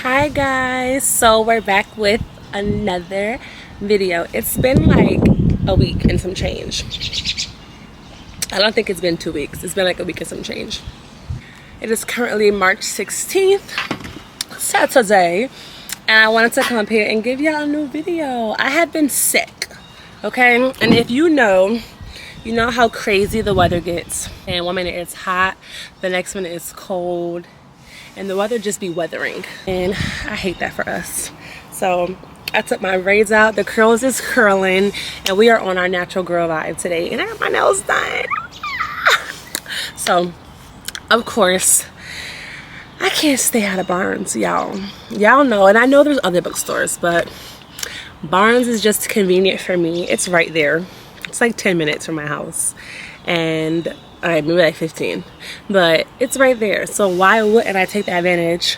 Hi guys, so we're back with another video. It's been like a week and some change. I don't think it's been 2 weeks. It's been like a week and some change. It is currently March 16th, Saturday, and I wanted to come up here and give y'all a new video. I have been sick, okay? And if you know how crazy the weather gets. And 1 minute it's hot, the next minute it's cold, and the weather just be weathering, and I hate that for us. So I took my braids out, the curls is curling, and we are on our natural girl vibe today, and I got my nails done. So of course I can't stay out of Barnes, y'all know, and I know there's other bookstores, but Barnes is just convenient for me. It's right there. It's like 10 minutes from my house, and alright, maybe like 15, but it's right there. So why wouldn't I take the advantage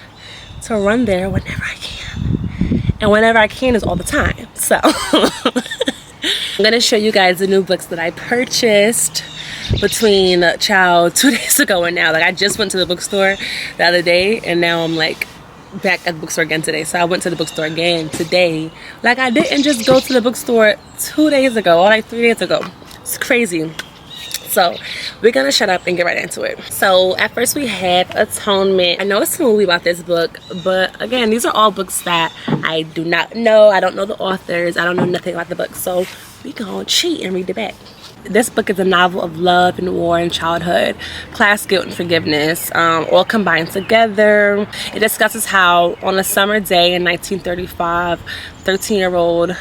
to run there whenever I can? And whenever I can is all the time. So I'm gonna show you guys the new books that I purchased between 2 days ago and now. Like, I just went to the bookstore the other day, and now I'm like back at the bookstore again today. So I went to the bookstore again today. Like, I didn't just go to the bookstore 2 days ago or like 3 days ago. It's crazy. So we're gonna shut up and get right into it. So at first we had Atonement. I know it's a movie about this book, but again, these are all books that I do not know. I don't know the authors. I don't know nothing about the book. So we gonna cheat and read the back. This book is a novel of love and war and childhood, class, guilt, and forgiveness, all combined together. It discusses how on a summer day in 1935, 13-year-old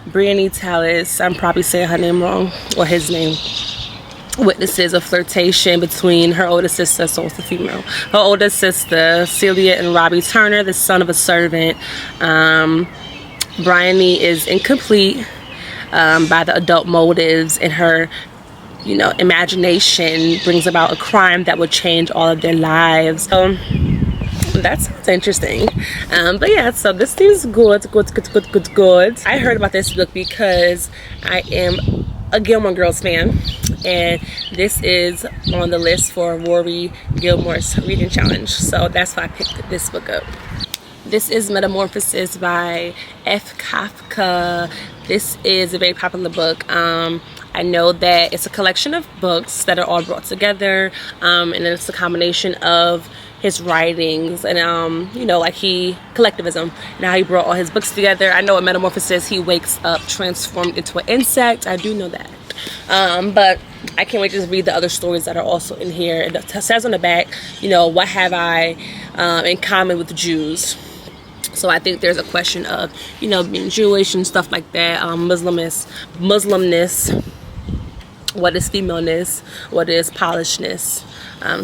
Brianne Tallis, I'm probably saying her name wrong, or his name, witnesses a flirtation between her older sister, so it's a female, her older sister Celia, and Robbie Turner, the son of a servant. Brianne is incomplete by the adult motives, and her imagination brings about a crime that would change all of their lives. So that sounds interesting. But yeah, so this seems good. I heard about this book because I am a Gilmore Girls fan, and this is on the list for Rory Gilmore's reading challenge, so that's why I picked this book up. This is Metamorphosis by F. Kafka. This is a very popular book. I know that it's a collection of books that are all brought together, and it's a combination of his writings and like collectivism, and how he brought all his books together. I know in Metamorphosis he wakes up transformed into an insect. I do know that. But I can't wait to just read the other stories that are also in here. It says on the back, what have I in common with Jews? So I think there's a question of, being Jewish and stuff like that, Muslimness, what is femaleness, what is polishedness.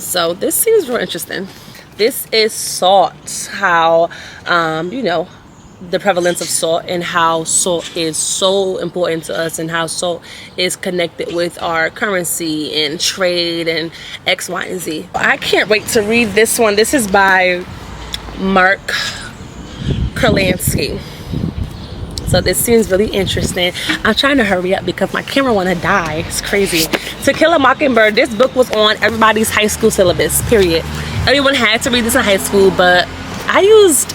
So this seems real interesting. This is salt, how, the prevalence of salt, and how salt is so important to us, and how salt is connected with our currency and trade and X, Y, and Z. I can't wait to read this one. This is by Mark Kurlansky. So this seems really interesting. I'm trying to hurry up because my camera want to die. It's crazy. To Kill a Mockingbird. This book was on everybody's high school syllabus, period. Everyone had to read this in high school, but I used,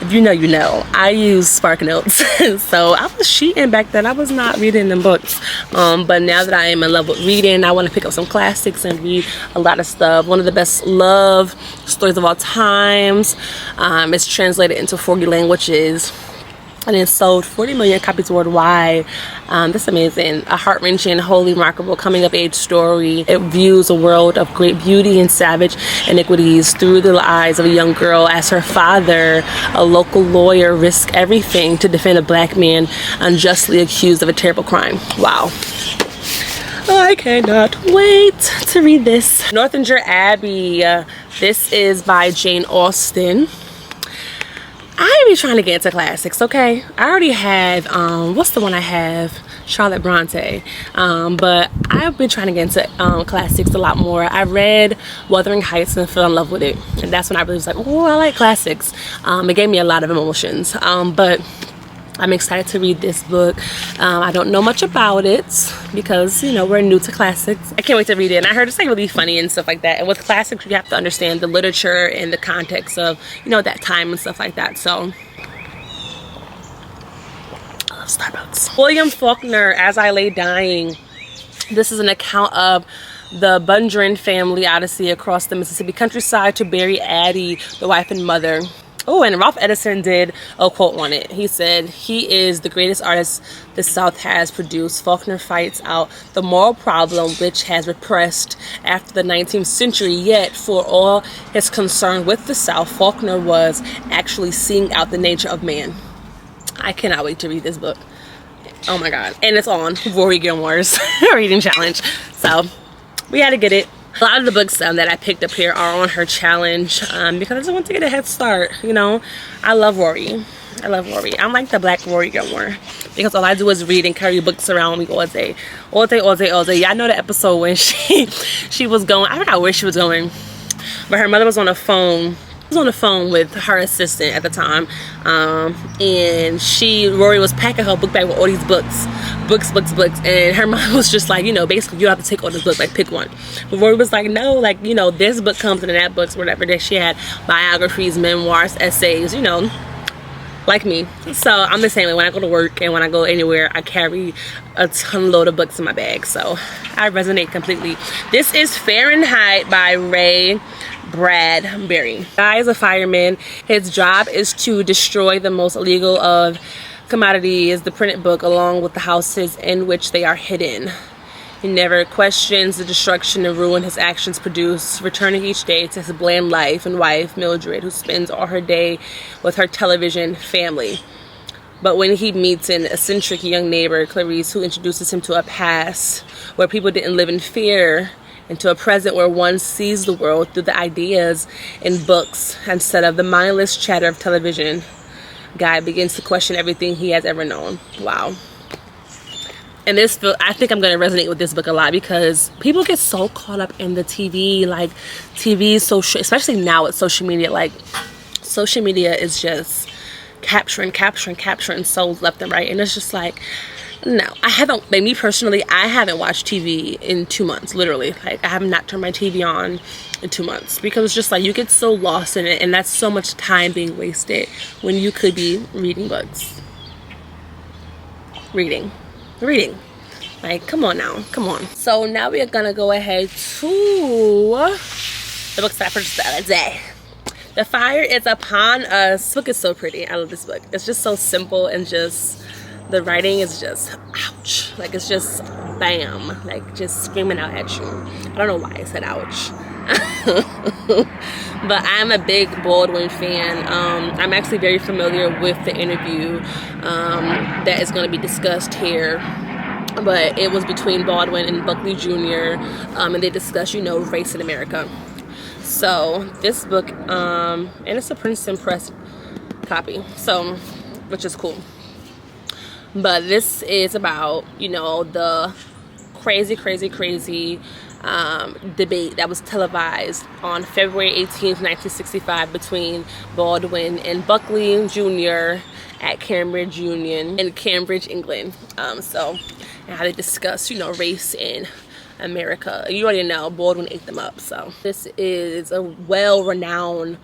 if you know, I used Spark Notes. So I was cheating back then. I was not reading them books. But now that I am in love with reading, I want to pick up some classics and read a lot of stuff. One of the best love stories of all times. It's translated into 40 languages, and it sold 40 million copies worldwide. That's amazing. A heart-wrenching, wholly remarkable coming-of-age story. It views a world of great beauty and savage iniquities through the eyes of a young girl as her father, a local lawyer, risks everything to defend a black man unjustly accused of a terrible crime. Wow. I cannot wait to read this. Northanger Abbey. This is by Jane Austen. I be trying to get into classics, okay? I already have, what's the one I have? Charlotte Bronte. But I've been trying to get into classics a lot more. I read Wuthering Heights and fell in love with it. And that's when I really was like, oh, I like classics. It gave me a lot of emotions. But I'm excited to read this book. I don't know much about it because, you know, we're new to classics. I can't wait to read it. And I heard it's like really funny and stuff like that. And with classics, you have to understand the literature and the context of, you know, that time and stuff like that. So, I love Starbucks. William Faulkner, As I Lay Dying. This is an account of the Bundren family odyssey across the Mississippi countryside to bury Addie, the wife and mother. Oh, and Ralph Edison did a quote on it. He said, "He is the greatest artist the South has produced. Faulkner fights out the moral problem which has repressed after the 19th century, yet for all his concern with the South, Faulkner was actually seeing out the nature of man." I cannot wait to read this book. Oh my God. And it's on Rory Gilmore's reading challenge. So we had to get it. A lot of the books that I picked up here are on her challenge because I just want to get a head start, you know. I love Rory. I love Rory. I'm like the black Rory Gilmore because all I do is read and carry books around with me all day. All day, all day, all day. Y'all know the episode when she was going, I forgot where she was going, but her mother was on the phone. Was on the phone with her assistant at the time, and Rory was packing her book bag with all these books, and her mom was just like, you know, basically you have to take all this book, like pick one. But Rory was like, no, like, you know, this book comes in that book's whatever. That she had biographies, memoirs, essays, you know, like me. So I'm the same way. When I go to work and when I go anywhere, I carry a ton load of books in my bag. So I resonate completely. This is Fahrenheit by Ray Bradbury. Guy is a fireman. His job is to destroy the most illegal of commodities, the printed book, along with the houses in which they are hidden. He never questions the destruction and ruin his actions produce, returning each day to his bland life and wife, Mildred, who spends all her day with her television family. But when he meets an eccentric young neighbor, Clarice, who introduces him to a past where people didn't live in fear, into a present where one sees the world through the ideas in books instead of the mindless chatter of television, Guy begins to question everything he has ever known. Wow. And I think I'm going to resonate with this book a lot because people get so caught up in the TV, like TV, social, especially now with social media. Like social media is just capturing souls left and right. And it's just like, no, like me personally, I haven't watched TV in 2 months, literally. Like I have not turned my TV on in 2 months because it's just like you get so lost in it and that's so much time being wasted when you could be reading books. Reading. Like, come on now, come on. So now we are gonna go ahead to the books that I purchased the other day. The Fire is Upon Us. This book is so pretty. I love this book. It's just so simple and just, the writing is just, ouch. Like, it's just, bam. Like, just screaming out at you. I don't know why I said ouch. But I'm a big Baldwin fan. I'm actually very familiar with the interview that is going to be discussed here. But it was between Baldwin and Buckley Jr. And they discussed, you know, race in America. So this book, and it's a Princeton Press copy, so, which is cool. But this is about, you know, the crazy debate that was televised on February 18th, 1965 between Baldwin and Buckley Jr. at Cambridge Union in Cambridge, England. And how they discuss, you know, race in America. You already know Baldwin ate them up. So this is a well-renowned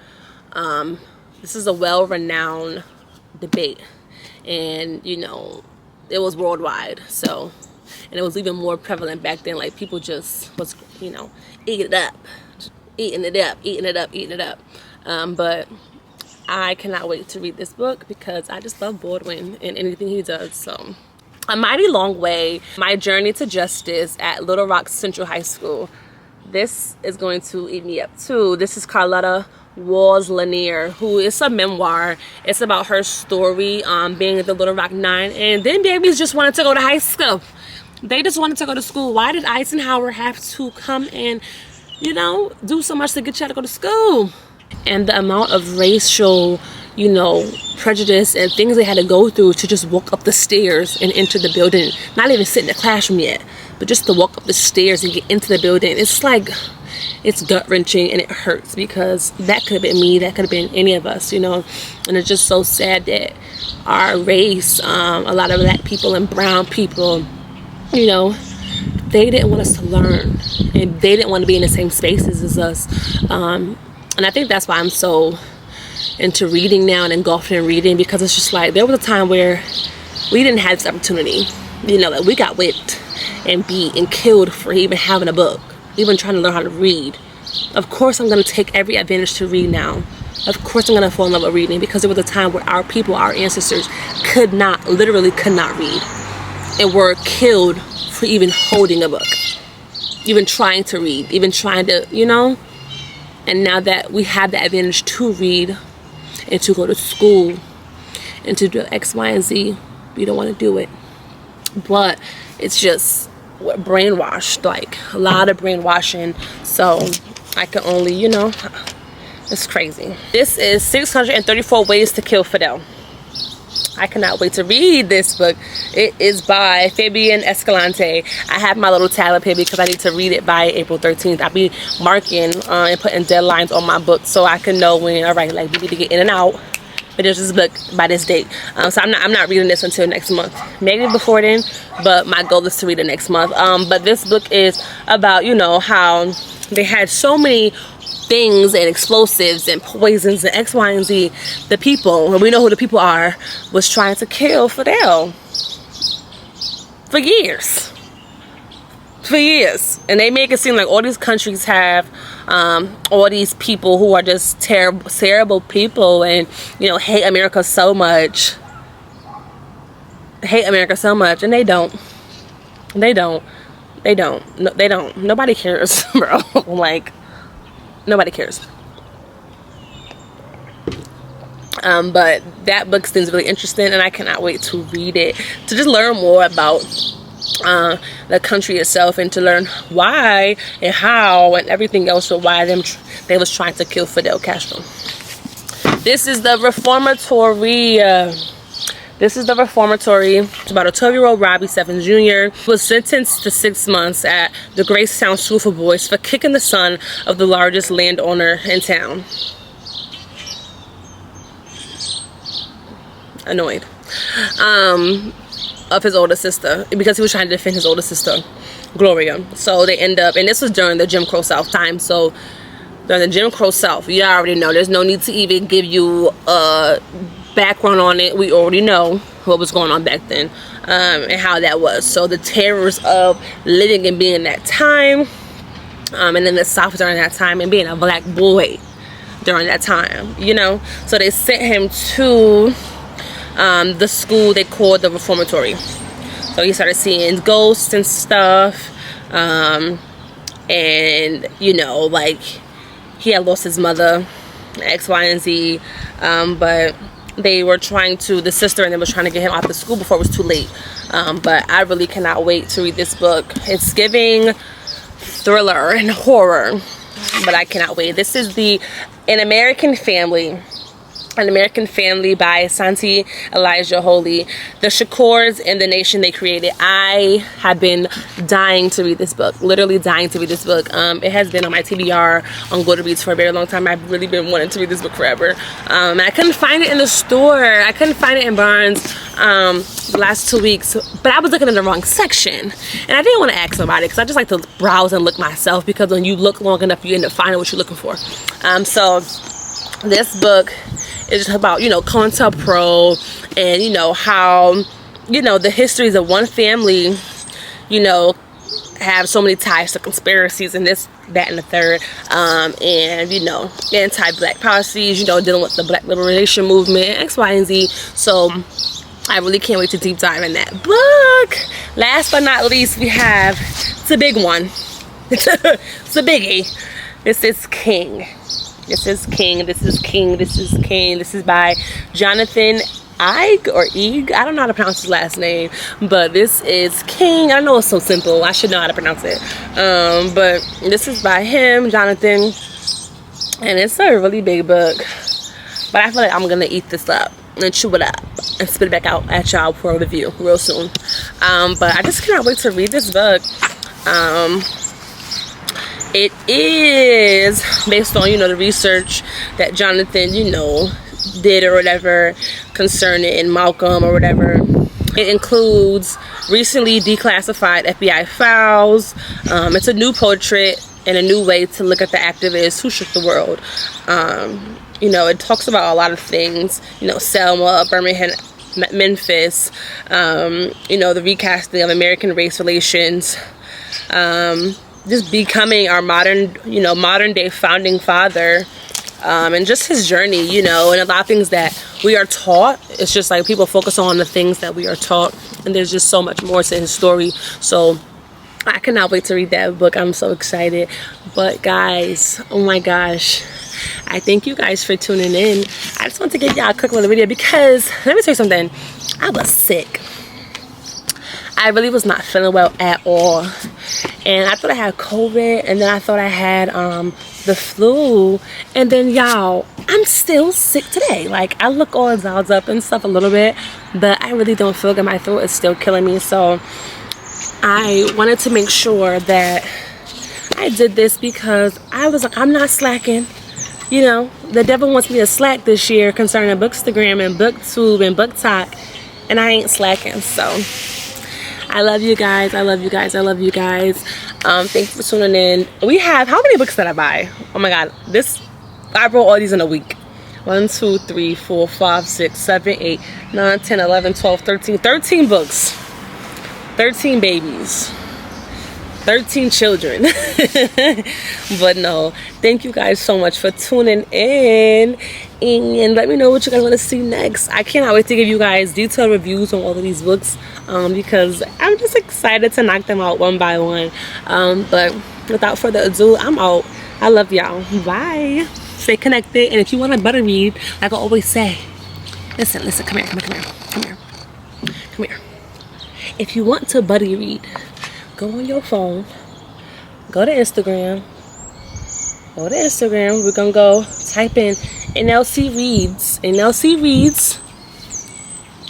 debate. And, you know, it was worldwide, so, and it was even more prevalent back then. Like, people just was, you know, eating it up. But I cannot wait to read this book because I just love Baldwin and anything he does. So, A Mighty Long Way, My Journey to Justice at Little Rock Central High School. This is going to eat me up too. This is Carlotta Walls Lanier, who is a memoir. It's about her story being at the Little Rock Nine, and then babies just wanted to go to high school. They just wanted to go to school. Why did Eisenhower have to come and, you know, do so much to get you to go to school? And the amount of racial, you know, prejudice and things they had to go through to just walk up the stairs and enter the building. Not even sit in the classroom yet, but just to walk up the stairs and get into the building. It's like, it's gut-wrenching and it hurts because that could have been me, that could have been any of us, you know. And it's just so sad that our race, a lot of black people and brown people, you know, they didn't want us to learn, and they didn't want to be in the same spaces as us. And I think that's why I'm so into reading now and engulfed in reading, because it's just like there was a time where we didn't have this opportunity, you know, like we got whipped and beat and killed for even having a book, even trying to learn how to read. Of course I'm going to take every advantage to read now. Of course I'm going to fall in love with reading, because there was a time where our people, our ancestors literally could not read, and were killed for even holding a book, even trying to read, even trying to, you know. And now that we have the advantage to read and to go to school and to do X, Y, and Z, we don't want to do it. But it's just brainwashed, like a lot of brainwashing. So I can only, you know, it's crazy. This is 634 Ways to Kill Fidel. I cannot wait to read this book. It is by Fabian Escalante. I have my little tab up here because I need to read it by April 13th. I'll be marking and putting deadlines on my book so I can know when, all right, like we need to get in and out. But there's this book by this date. So I'm not reading this until next month. Maybe before then, but my goal is to read it next month. But this book is about, you know, how they had so many things and explosives and poisons and X, Y, and Z. The people, and we know who the people are, was trying to kill Fidel for years. For years. And they make it seem like all these countries have all these people who are just terrible people, and, you know, hate America so much. Hate America so much. And they don't. They don't. They don't. No, they don't. Nobody cares, bro. Like, nobody cares. But that book seems really interesting, and I cannot wait to read it, to just learn more about the country itself, and to learn why and how and everything else, or why they was trying to kill Fidel Castro. This is the Reformatory. It's about a 12-year-old Robbie Stephens Jr. was sentenced to 6 months at the Gracetown School for Boys for kicking the son of the largest landowner in town. Annoyed. Of his older sister, because he was trying to defend his older sister, Gloria. So they end up, and this was during the Jim Crow South time. So during the Jim Crow South, you already know, there's no need to even give you a background on it. We already know what was going on back then, and how that was. So the terrors of living and being in that time, and in the South during that time, and being a black boy during that time, you know. So they sent him to the school they called the Reformatory. So he started seeing ghosts and stuff, and, you know, like, he had lost his mother, X, Y, and Z, but they were trying to, the sister and them was trying to get him out of school before it was too late. But I really cannot wait to read this book. It's giving thriller and horror, but I cannot wait. This is An American Family by Santi Elijah Holy. The Shakors and the Nation They Created. I have been dying to read this book. Literally dying to read this book. It has been on my TBR on Goodreads for a very long time. I've really been wanting to read this book forever. And I couldn't find it in the store. I couldn't find it in Barnes the last 2 weeks. But I was looking in the wrong section. And I didn't want to ask somebody, because I just like to browse and look myself, because when you look long enough, you end up finding what you're looking for. So this book is just about, you know, COINTELPRO, and, you know, how, you know, the histories of one family, you know, have so many ties to conspiracies and this, that, and the third, and, you know, anti-black policies, you know, dealing with the black liberation movement, X, Y, and Z. So I really can't wait to deep dive in that book. Last but not least, we have, it's a big one. It's a biggie. This is King. This is King. This is King. This is King. This is by Jonathan Eig or Eig. I don't know how to pronounce his last name, but this is King. I know it's so simple. I should know how to pronounce it. But this is by him, Jonathan, and it's a really big book. But I feel like I'm gonna eat this up and chew it up and spit it back out at y'all for a review real soon. But I just cannot wait to read this book. It is based on, you know, the research that Jonathan, you know, did or whatever concerning Malcolm or whatever. It includes recently declassified FBI files. It's a new portrait and a new way to look at the activists who shook the world. You know, it talks about a lot of things, you know, Selma, Birmingham, Memphis, you know, the recasting of American race relations, just becoming our modern day founding father, and just his journey, you know, and a lot of things that we are taught. It's just like people focus on the things that we are taught, and there's just so much more to his story. So I cannot wait to read that book. I'm so excited. But guys, oh my gosh, I thank you guys for tuning in. I just want to give y'all a quick little video because let me tell you something. I was sick. I really was not feeling well at all, and I thought I had COVID, and then I thought I had the flu, and then y'all, I'm still sick today. Like, I look all dialed up and stuff a little bit, but I really don't feel good. My throat is still killing me, so I wanted to make sure that I did this because I was like, I'm not slacking. You know, the devil wants me to slack this year concerning Bookstagram and Booktube and BookTok, and I ain't slacking. So I love you guys. I love you guys. I love you guys. Thanks for tuning in. We have, how many books did I buy? Oh my god, I wrote all these in a week. 1, 2, 3, 4, 5, 6, 7, 8, 9, 10, 11, 12, 13 books. 13 babies. 13 children. But no, thank you guys so much for tuning in, and let me know what you guys want to see next. I cannot wait to give you guys detailed reviews on all of these books, because I'm just excited to knock them out one by one. But without further ado, I'm out. I love y'all. Bye. Stay connected, and if you want to butter read, like I always say, listen, come here. If you want to buddy read, go on your phone, go to Instagram. We're gonna go type in enellsiereads.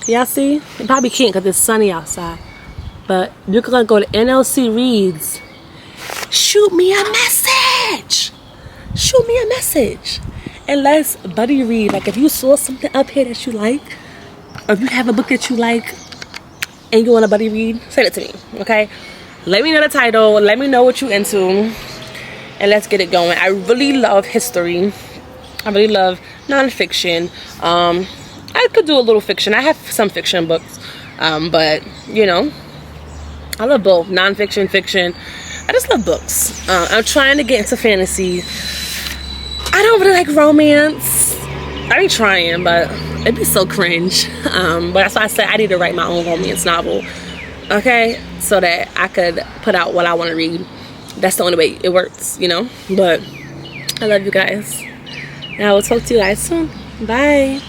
Y'all see? You probably can't because it's sunny outside. But you're gonna go to enellsiereads. Shoot me a message. And let's buddy read. Like, if you saw something up here that you like, or if you have a book that you like and you want to buddy read, send it to me, okay? Let me know the title, let me know what you're into, and let's get it going. I really love history. I really love nonfiction. I could do a little fiction. I have some fiction books, but you know, I love both nonfiction, fiction. I just love books. I'm trying to get into fantasy. I don't really like romance. I be trying, but it'd be so cringe. But that's why I said I need to write my own romance novel. Okay, so that I could put out what I want to read. That's the only way it works, you know. But I love you guys, and I will talk to you guys soon. Bye.